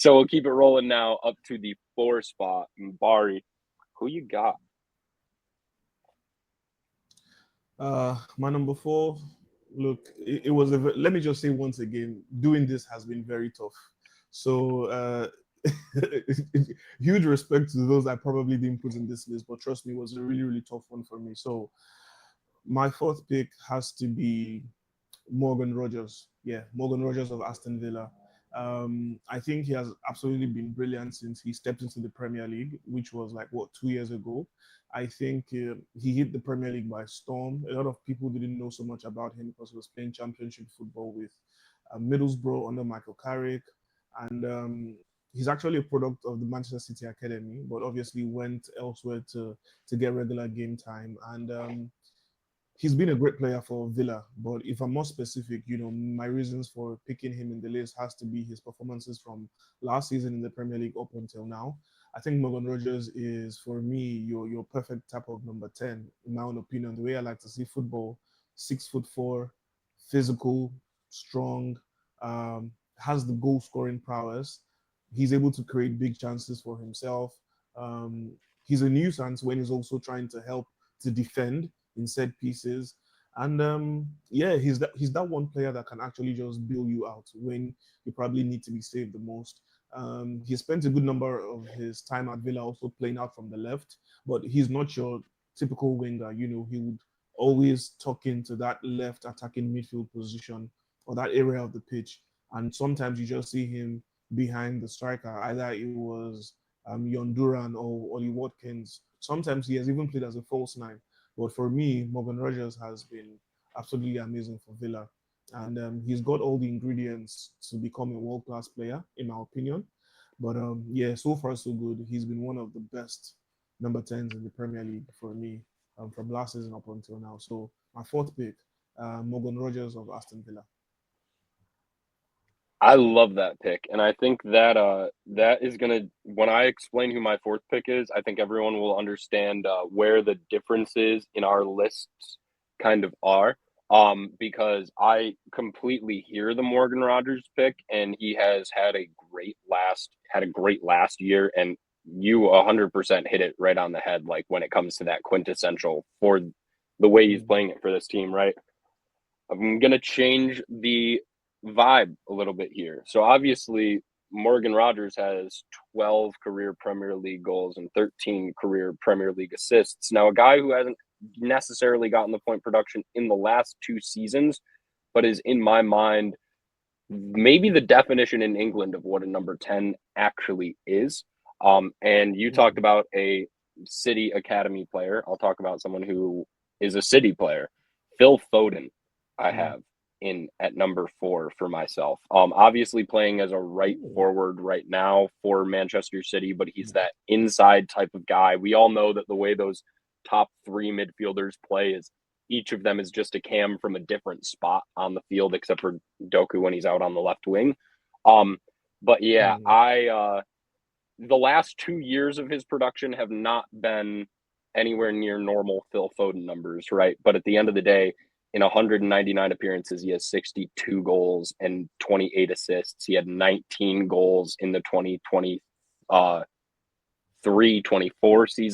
So we'll keep it rolling now up to the 4 spot. Bari, who you got? My number 4. Look, it was let me just say once again, doing this has been very tough. So huge respect to those I probably didn't put in this list, but trust me, it was a really, really tough one for me. So my 4th pick has to be Morgan Rogers. Yeah, Morgan Rogers of Aston Villa. I think he has absolutely been brilliant since he stepped into the Premier League, which was like, what, 2 years ago. I think he hit the Premier League by storm. A lot of people didn't know so much about him because he was playing Championship football with Middlesbrough under Michael Carrick. And he's actually a product of the Manchester City Academy, but obviously went elsewhere to get regular game time. And he's been a great player for Villa, but if I'm more specific, my reasons for picking him in the list has to be his performances from last season in the Premier League up until now. I think Morgan Rogers is, for me, your perfect type of number 10, in my own opinion. The way I like to see football: 6'4", physical, strong, has the goal scoring prowess. He's able to create big chances for himself. Um, he's a nuisance when he's also trying to help to defend in set pieces. And yeah, he's that one player that can actually just bail you out when you probably need to be saved the most. He spent a good number of his time at Villa also playing out from the left, but he's not your typical winger. He would always tuck into that left attacking midfield position or that area of the pitch. And sometimes you just see him behind the striker. Either it was Yonduran or Ollie Watkins. Sometimes he has even played as a false nine. But for me, Morgan Rogers has been absolutely amazing for Villa. And he's got all the ingredients to become a world class player, in my opinion. But yeah, so far so good. He's been one of the best number 10s in the Premier League for me from last season up until now. So my 4th pick, Morgan Rogers of Aston Villa. I love that pick, and I think that is gonna. When I explain who my 4th pick is, I think everyone will understand where the differences in our lists kind of are. Because I completely hear the Morgan Rogers pick, and he has had a great last year, and you 100% hit it right on the head. Like when it comes to that quintessential for the way he's Mm. playing it for this team, right? I'm gonna change the vibe a little bit here. So obviously, Morgan Rogers has 12 career Premier League goals and 13 career Premier League assists. Now, a guy who hasn't necessarily gotten the point production in the last 2 seasons, but is in my mind maybe the definition in England of what a number 10 actually is. And you talked Mm. about a City Academy player. I'll talk about someone who is a City player. Phil Foden, I Mm. have in at number 4 for myself. Obviously playing as a right Ooh. forward right now for Manchester City, but he's that inside type of guy. We all know that the way those top 3 midfielders play is each of them is just a cam from a different spot on the field, except for Doku when he's out on the left wing. Um, but yeah, Mm. I the last 2 years of his production have not been anywhere near normal Phil Foden numbers, right? But at the end of the day, in 199 appearances, he has 62 goals and 28 assists. He had 19 goals in the 2023-24 season.